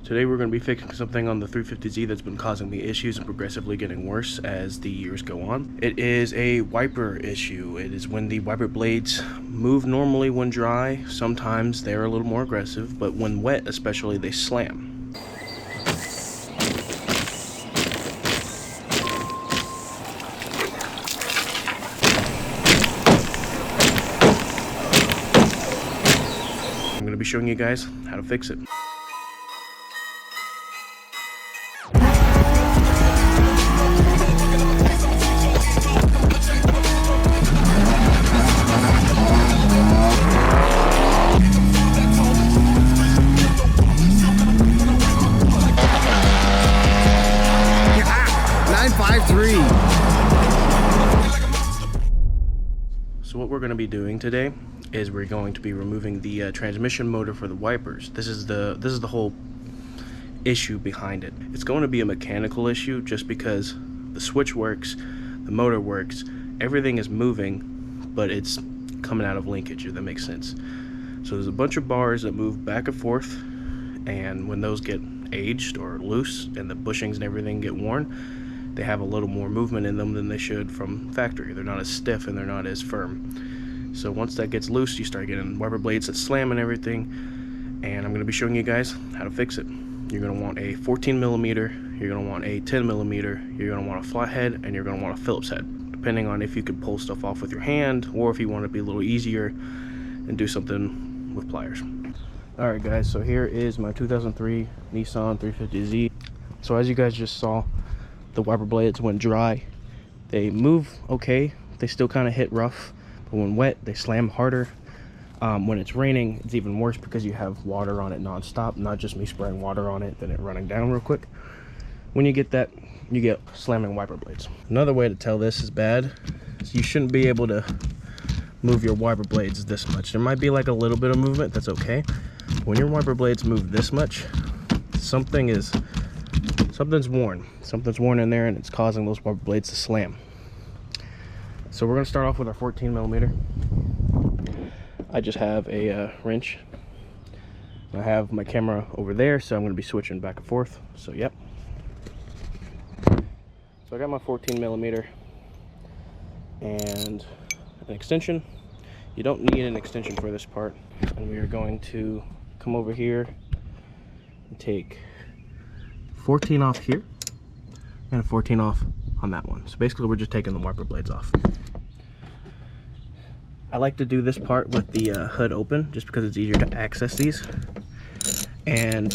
Today we're going to be fixing something on the 350Z that's been causing me issues and progressively getting worse as the years go on. It is a wiper issue. It is when the wiper blades move normally when dry. Sometimes they're a little more aggressive, but when wet especially, they slam. I'm going to be showing you guys how to fix it. So what we're going to be doing today is we're going to be removing the transmission motor for the wipers. This is the whole issue behind it. It's going to be a mechanical issue just because the switch works, the motor works, everything is moving, but it's coming out of linkage, if that makes sense. So there's a bunch of bars that move back and forth, and when those get aged or loose and the bushings and everything get worn, they have a little more movement in them than they should from factory. They're not as stiff and they're not as firm. So once that gets loose, you start getting wiper blades that slam and everything. And I'm going to be showing you guys how to fix it. You're going to want a 14mm, you're going to want a 10mm, you're going to want a flathead, and you're going to want a Phillips head, depending on if you could pull stuff off with your hand or if you want to be a little easier and do something with pliers. Alright guys, so here is my 2003 Nissan 350Z. So as you guys just saw, the wiper blades when dry, they move okay, they still kind of hit rough, but when wet they slam harder. When it's raining, it's even worse because you have water on it non-stop, not just me spraying water on it then it running down real quick. When you get that, you get slamming wiper blades. Another way to tell this is bad is you shouldn't be able to move your wiper blades this much. There might be like a little bit of movement, that's okay. When your wiper blades move this much, something's worn. Something's worn in there and it's causing those wiper blades to slam. So we're going to start off with our 14mm. I just have a wrench. I have my camera over there, so I'm going to be switching back and forth. So yep. So I got my 14mm and an extension. You don't need an extension for this part. And we are going to come over here and take 14 off here and a 14 off on that one. So basically we're just taking the wiper blades off. I like to do this part with the hood open just because it's easier to access these. And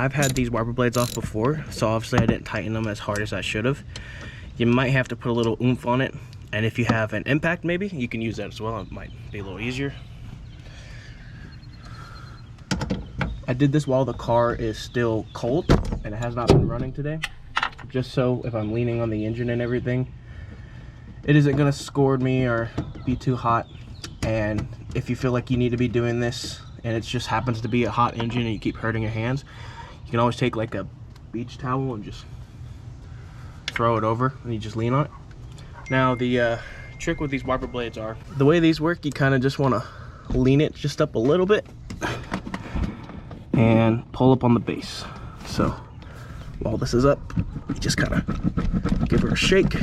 I've had these wiper blades off before, so obviously I didn't tighten them as hard as I should have. You might have to put a little oomph on it, and if you have an impact maybe, you can use that as well. It might be a little easier. I did this while the car is still cold and it has not been running today, just so if I'm leaning on the engine and everything, it isn't going to score me or be too hot. And if you feel like you need to be doing this and it just happens to be a hot engine and you keep hurting your hands, you can always take like a beach towel and just throw it over and you just lean on it. Now the trick with these wiper blades are, the way these work, you kind of just want to lean it just up a little bit and pull up on the base. So while this is up, you just kind of give her a shake.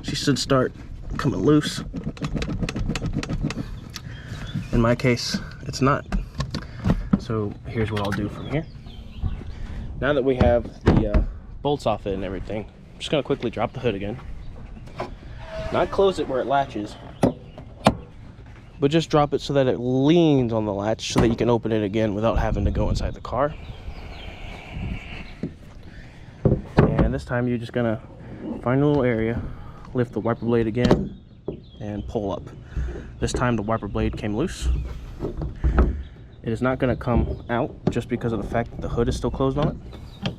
She should start coming loose. In my case, it's not. So here's what I'll do from here. Now that we have the bolts off it and everything, I'm just gonna quickly drop the hood again. Not close it where it latches, but just drop it so that it leans on the latch so that you can open it again without having to go inside the car. And this time you're just gonna find a little area, lift the wiper blade again, and pull up. This time the wiper blade came loose. It is not gonna come out just because of the fact that the hood is still closed on it.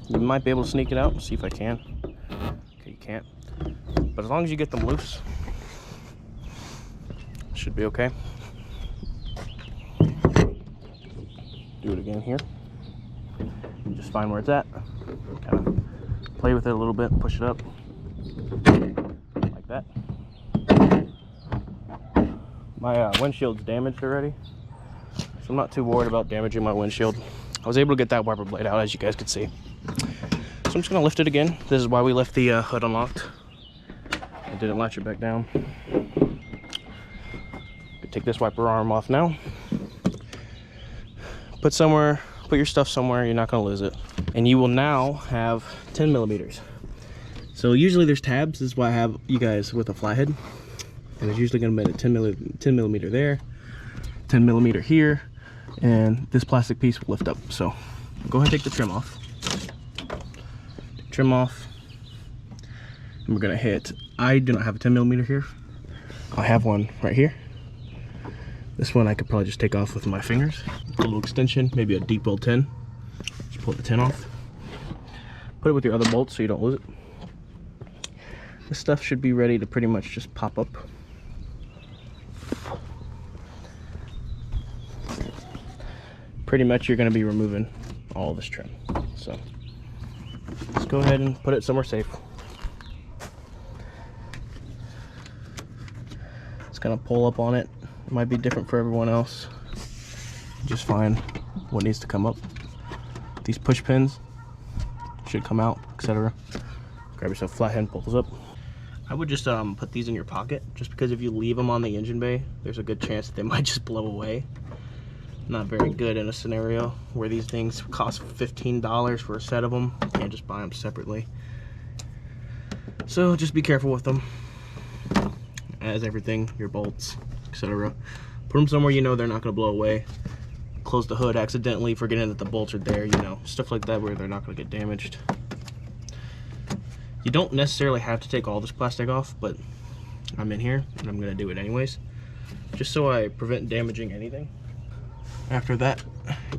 You might be able to sneak it out. See if I can. Okay, you can't. But as long as you get them loose, it should be okay. Do it again here. Just find where it's at. Kind of play with it a little bit, push it up. Like that. My windshield's damaged already, so I'm not too worried about damaging my windshield. I was able to get that wiper blade out, as you guys could see. So I'm just gonna lift it again. This is why we left the hood unlocked. I didn't latch it back down. Take this wiper arm off now. Put your stuff somewhere you're not gonna lose it. And you will now have 10 millimeters. So usually there's tabs. This is why I have you guys with a flathead. And it's usually gonna be a 10 millimeter there, 10 millimeter here, and this plastic piece will lift up. So go ahead and take the trim off. Trim off. And we're gonna hit, I do not have a 10 millimeter here. I have one right here. This one I could probably just take off with my fingers. A little extension, maybe a deep bolt 10. Just pull the 10 off. Put it with your other bolts so you don't lose it. This stuff should be ready to pretty much just pop up. Pretty much you're gonna be removing all this trim. So let's go ahead and put it somewhere safe. It's gonna pull up on it. It might be different for everyone else. Just find what needs to come up. These push pins should come out, etc. Grab yourself a flathead and pull those up. I would just put these in your pocket, just because if you leave them on the engine bay, there's a good chance that they might just blow away. Not very good in a scenario where these things cost $15 for a set of them. You can't just buy them separately. So just be careful with them. As everything, your bolts, etc. Put them somewhere you know they're not going to blow away. Close the hood accidentally, forgetting that the bolts are there, you know, stuff like that where they're not going to get damaged. You don't necessarily have to take all this plastic off, but I'm in here and I'm going to do it anyways, just so I prevent damaging anything. After that,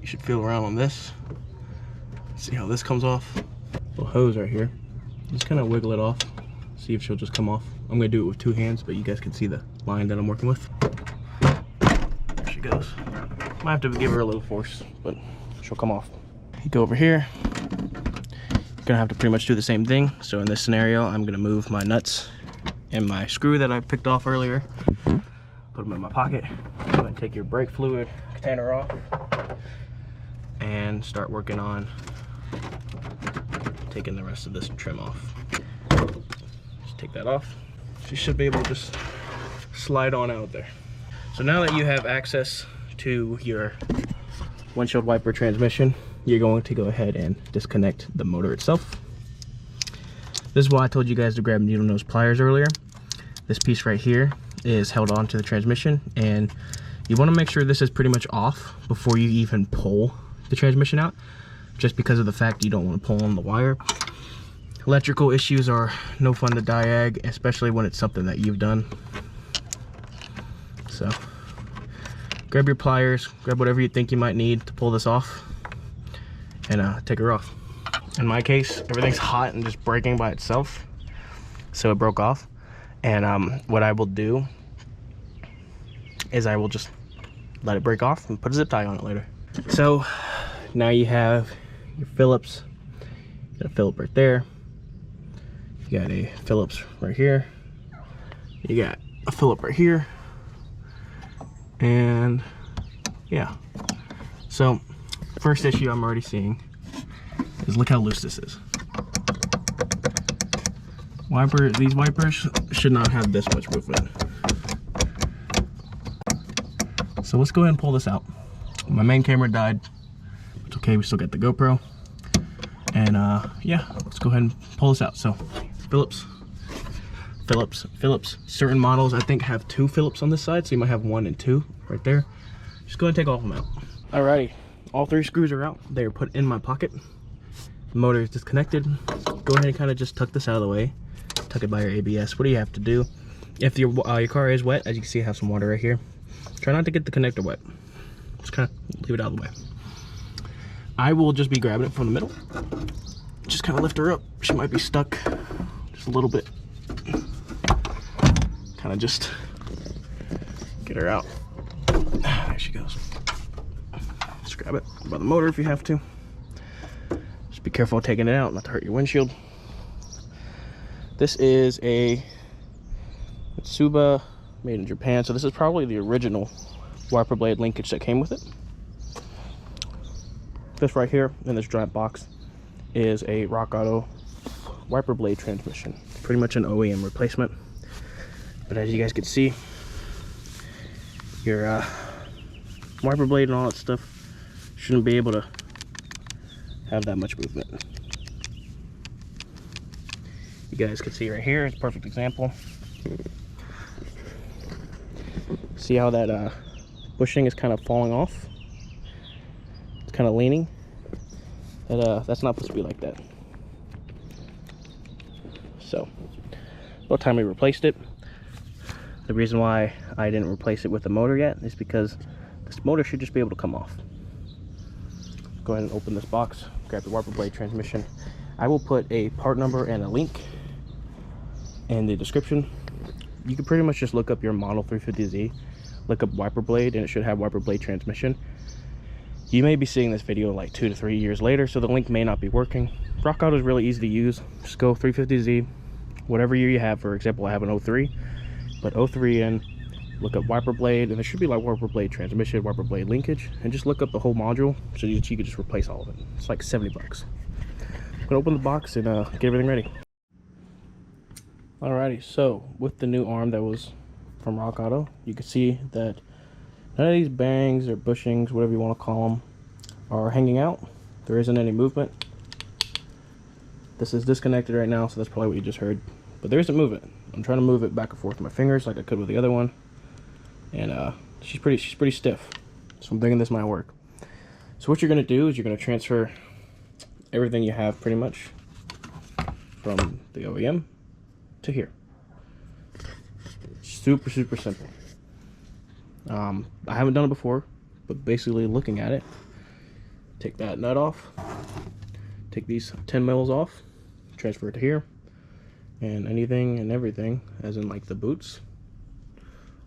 you should feel around on this. See how this comes off. Little hose right here. Just kind of wiggle it off. See if she'll just come off. I'm gonna do it with two hands, but you guys can see the line that I'm working with. There she goes. Might have to give her a little force, but she'll come off. You go over here. You're gonna have to pretty much do the same thing. So in this scenario, I'm gonna move my nuts and my screw that I picked off earlier. Put them in my pocket. Go ahead and take your brake fluid container off and start working on taking the rest of this trim off. Just take that off. You should be able to just slide on out there. So now that you have access to your windshield wiper transmission, you're going to go ahead and disconnect the motor itself. This is why I told you guys to grab needle nose pliers earlier. This piece right here is held on to the transmission, and you want to make sure this is pretty much off before you even pull the transmission out, just because of the fact you don't want to pull on the wire. Electrical issues are no fun to diag, especially when it's something that you've done. So grab your pliers, grab whatever you think you might need to pull this off, and take her off. In my case, everything's hot and just breaking by itself, so it broke off. And what I will do is I will just let it break off and put a zip tie on it later. So now you have your Phillips. You got a Phillips right there. You got a Phillips right here. You got a Phillips right here. And yeah. So first issue I'm already seeing is look how loose this is. These wipers should not have this much movement. So let's go ahead and pull this out. My main camera died. It's okay, we still got the GoPro. And yeah, let's go ahead and pull this out. So Phillips. Certain models I think have two Phillips on this side, so you might have one and two right there. Just go ahead and take all of them out. Alrighty, all three screws are out. They are put in my pocket. The motor is disconnected. Go ahead and kind of just tuck this out of the way. Tuck it by your ABS. What do you have to do? If your car is wet, as you can see I have some water right here, try not to get the connector wet. Just kind of leave it out of the way. I will just be grabbing it from the middle. Just kind of lift her up. She might be stuck just a little bit. Kind of just get her out. There she goes. Just grab it by the motor if you have to. Just be careful taking it out, not to hurt your windshield. This is a Mitsuba, made in Japan, so this is probably the original wiper blade linkage that came with it. This right here in this giant box is a Rock Auto wiper blade transmission. Pretty much an OEM replacement. But as you guys can see, your wiper blade and all that stuff shouldn't be able to have that much movement. You guys can see right here, it's a perfect example. See how that bushing is kind of falling off? It's kind of leaning. That's not supposed to be like that. So, about time we replaced it. The reason why I didn't replace it with the motor yet is because this motor should just be able to come off. Go ahead and open this box, grab the wiper blade transmission. I will put a part number and a link in the description. You can pretty much just look up your model 350Z, look up wiper blade, and it should have wiper blade transmission. You may be seeing this video like 2 to 3 years later, so the link may not be working. Rock Auto is really easy to use. Just go 350Z, whatever year you have. For example, I have an 03. Put 03 in, look up wiper blade, and there should be like wiper blade transmission, wiper blade linkage, and just look up the whole module so you could just replace all of it. It's like 70 bucks. I'm gonna open the box and get everything ready. Alrighty, so with the new arm that was from Rock Auto, you can see that none of these bearings or bushings, whatever you want to call them, are hanging out. There isn't any movement. This is disconnected right now, so that's probably what you just heard. But there isn't movement. I'm trying to move it back and forth with my fingers like I could with the other one, and she's pretty stiff. So I'm thinking this might work. So what you're gonna do is you're gonna transfer everything you have pretty much from the OEM to here. Super simple. I haven't done it before, but basically looking at it, take that nut off, take these 10 mils off, transfer it to here, and anything and everything, as in like the boots,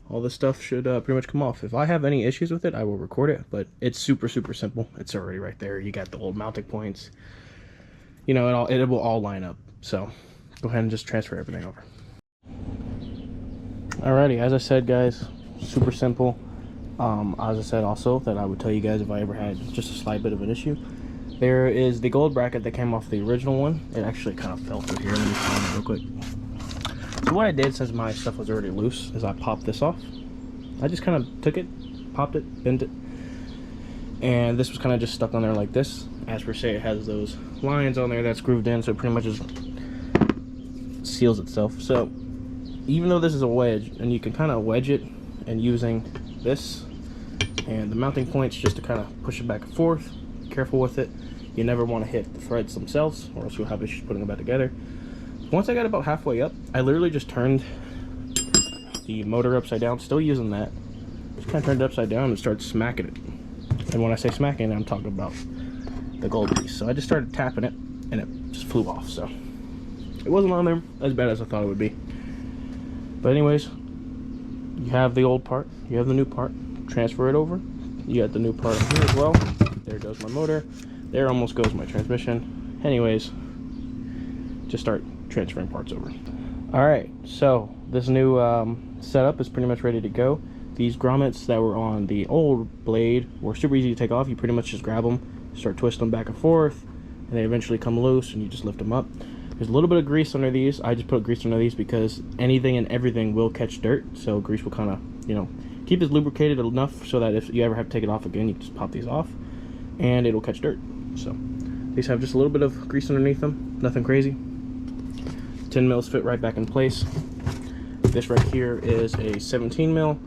all this stuff should pretty much come off. If I have any issues with it, I will record it, but it's super simple. It's already right there. You got the old mounting points, you know, it will all line up. So go ahead and just transfer everything over. Alrighty, as I said, guys, super simple. As I said also that I would tell you guys if I ever had just a slight bit of an issue. There is the gold bracket that came off the original one. It actually kind of fell through here. Let me find it real quick. So what I did, since my stuff was already loose, is I popped this off. I just kind of took it, popped it, bent it, and this was kind of just stuck on there like this. As per se, it has those lines on there that's grooved in, so it pretty much just seals itself. So even though this is a wedge, and you can kind of wedge it, and using this and the mounting points just to kind of push it back and forth. Careful with it. You never want to hit the threads themselves, or else you'll have issues putting them back together. Once I got about halfway up, I literally just turned the motor upside down, still using that. Just kind of turned it upside down and started smacking it. And when I say smacking, I'm talking about the gold piece. So I just started tapping it, and it just flew off. So it wasn't on there as bad as I thought it would be. But anyways, you have the old part, you have the new part, transfer it over. You got the new part here as well. There goes my motor. There almost goes my transmission. Anyways, just start transferring parts over. Alright, so this new setup is pretty much ready to go. These grommets that were on the old blade were super easy to take off. You pretty much just grab them, start twisting them back and forth, and they eventually come loose and you just lift them up. There's a little bit of grease under these. I just put grease under these because anything and everything will catch dirt, so grease will kind of, you know, keep this lubricated enough so that if you ever have to take it off again, you can just pop these off and it'll catch dirt. So these have just a little bit of grease underneath them, nothing crazy. 10 mils fit right back in place. This right here is a 17 mil.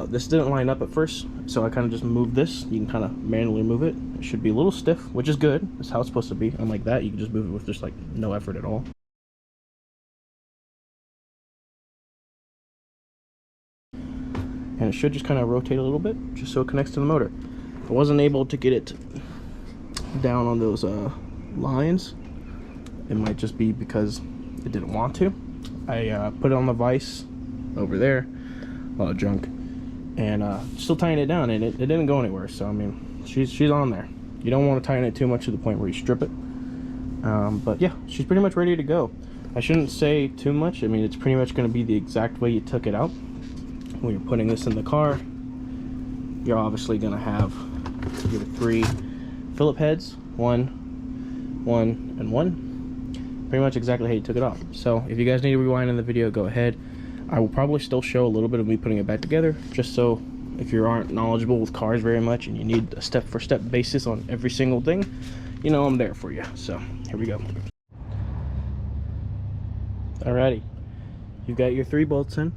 This didn't line up at first, so I kind of just moved this. You can kind of manually move it. It should be a little stiff, which is good. That's how it's supposed to be. Unlike that, you can just move it with just like no effort at all. And it should just kind of rotate a little bit, just so it connects to the motor. I wasn't able to get it down on those lines. It might just be because it didn't want to. I put it on the vise over there, a lot of junk, and still tying it down, and it didn't go anywhere. So I mean, she's on there. You don't want to tighten it too much to the point where you strip it. But yeah, she's pretty much ready to go. I shouldn't say too much. I mean, it's pretty much going to be the exact way you took it out. When you're putting this in the car, you're obviously going to have your three Phillip heads, one, and one. Pretty much exactly how you took it off. So if you guys need to rewind in the video, go ahead. I will probably still show a little bit of me putting it back together, just so if you aren't knowledgeable with cars very much and you need a step-for-step basis on every single thing, you know I'm there for you. So here we go. Alrighty, you've got your 3 bolts in.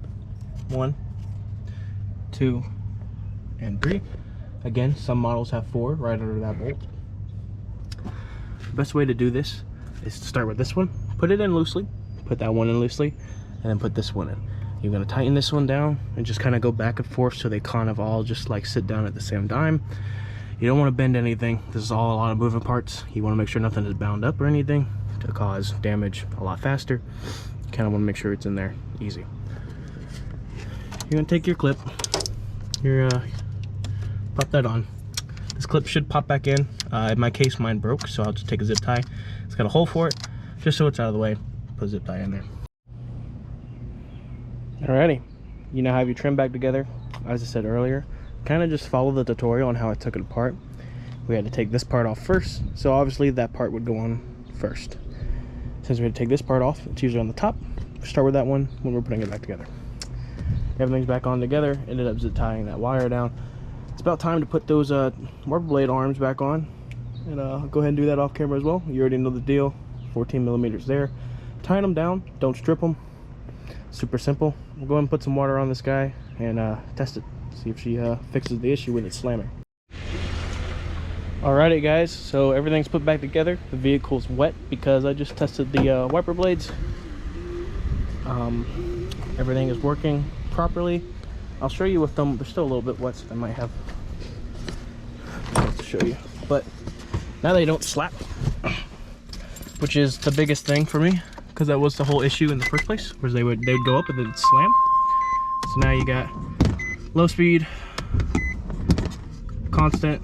1, 2, and 3. Again, some models have 4 right under that bolt. The best way to do this is to start with this one, put it in loosely, put that one in loosely, and then put this one in. You're going to tighten this one down and just kind of go back and forth so they kind of all just like sit down at the same time. You don't want to bend anything. This is all a lot of moving parts. You want to make sure nothing is bound up or anything to cause damage a lot faster. You kind of want to make sure it's in there easy. You're going to take your clip, pop that on. This clip should pop back in. In my case, mine broke, so I'll just take a zip tie. It's got a hole for it, just so it's out of the way. Put a zip tie in there. Alrighty, you now have your trim back together. As I said earlier, kind of just follow the tutorial on how I took it apart. We had to take this part off first, so obviously that part would go on first. Since we had to take this part off, it's usually on the top. Start with that one when we're putting it back together. Everything's back on together. Ended up zip tying that wire down. It's about time to put those wiper blade arms back on, and go ahead and do that off camera as well. You already know the deal. 14 millimeters there. Tying them down, don't strip them. Super simple. We'll go ahead and put some water on this guy and test it. See if she fixes the issue with it slamming. Alrighty guys, so everything's put back together. The vehicle's wet because I just tested the wiper blades. Everything is working properly. I'll show you with them. They're still a little bit wet, so I might have to show you. But now they don't slap, which is the biggest thing for me, because that was the whole issue in the first place, where they would go up and then slam. So now you got low speed, constant,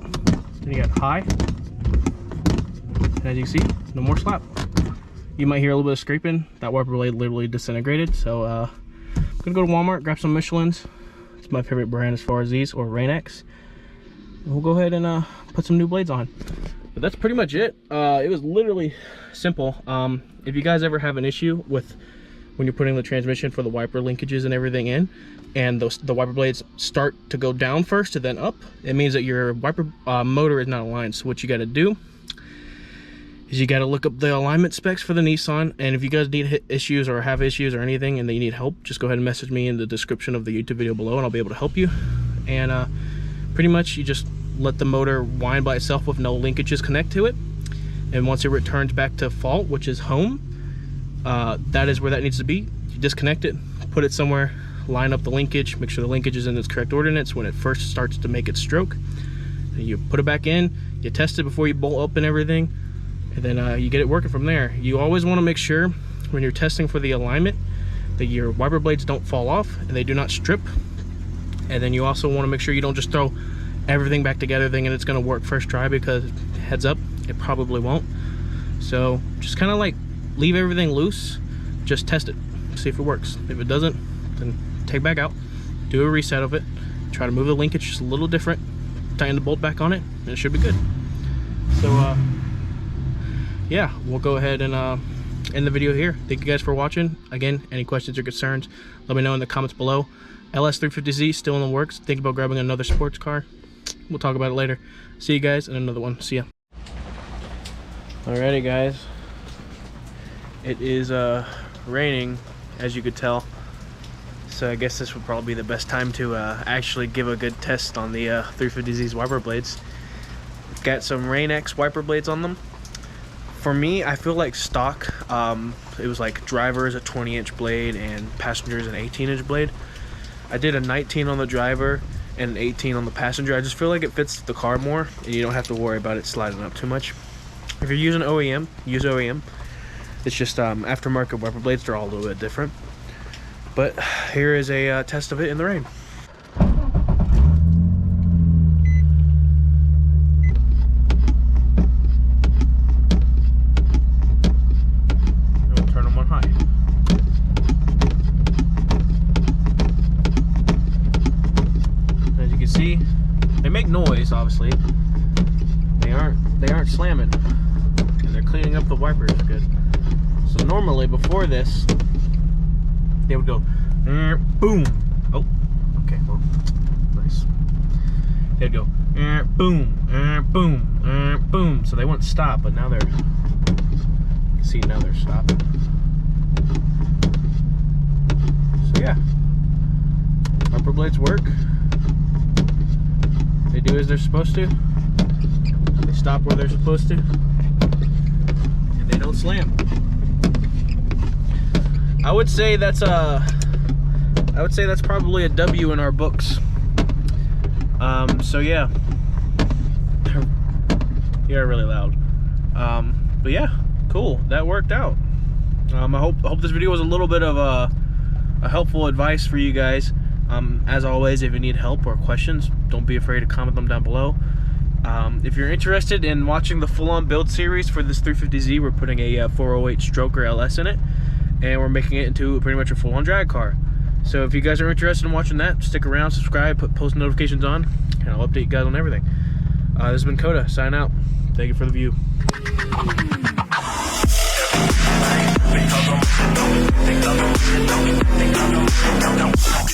then you got high, and as you can see, no more slap. You might hear a little bit of scraping. That wiper blade literally disintegrated. So I'm gonna go to Walmart, grab some Michelins. It's my favorite brand as far as these, or Rain-X. We'll go ahead and put some new blades on. But that's pretty much it. It was literally simple. If you guys ever have an issue with when you're putting the transmission for the wiper linkages and everything in, and the wiper blades start to go down first and then up, it means that your wiper motor is not aligned. So what you got to do is you got to look up the alignment specs for the Nissan. And if you guys need issues or have issues or anything and you need help, just go ahead and message me in the description of the YouTube video below, and I'll be able to help you. And pretty much you just let the motor wind by itself with no linkages connect to it, and once it returns back to fault, which is home, that is where that needs to be. You disconnect it, put it somewhere, line up the linkage, make sure the linkage is in its correct ordinance when it first starts to make its stroke. Then you put it back in, you test it before you bolt up and everything, and then you get it working from there. You always want to make sure when you're testing for the alignment that your wiper blades don't fall off and they do not strip. And then you also want to make sure you don't just throw everything back together thinking it's going to work first try, because heads up, it probably won't. So just kind of like leave everything loose, just test it, see if it works. If it doesn't, then take it back out, do a reset of it, try to move the linkage just a little different, tighten the bolt back on it, and it should be good. So yeah, we'll go ahead and end the video here. Thank you guys for watching. Again, any questions or concerns, let me know in the comments below. LS350Z still in the works. Think about grabbing another sports car. We'll talk about it later. See you guys in another one. See ya. Alrighty guys, it is raining, as you could tell, so I guess this would probably be the best time to actually give a good test on the 350Z's wiper blades. Got some Rain-X wiper blades on them. For me, I feel like stock, it was like driver is a 20-inch blade and passenger is an 18-inch blade. I did a 19 on the driver and an 18 on the passenger. I just feel like it fits the car more and you don't have to worry about it sliding up too much. If you're using OEM, use OEM. It's just aftermarket wiper blades, they're all a little bit different. But here is a test of it in the rain. They make noise, obviously. They aren't slamming, and they're cleaning up the wipers good. So normally before this, they would go boom. Oh, okay, well, nice. They'd go boom, boom, boom. So they wouldn't stop, but now they're, see, now they're stopping. So yeah, wiper blades work. They do as they're supposed to. They stop where they're supposed to, and they don't slam. I would say that's probably a W in our books. So yeah, you're really loud. But yeah, cool. That worked out. I hope this video was a little bit of a helpful advice for you guys. As always, if you need help or questions, don't be afraid to comment them down below. If you're interested in watching the full-on build series for this 350Z, we're putting a 408 Stroker LS in it, and we're making it into pretty much a full-on drag car. So if you guys are interested in watching that, stick around, subscribe, put post notifications on, and I'll update you guys on everything. This has been Coda, sign out. Thank you for the view. Because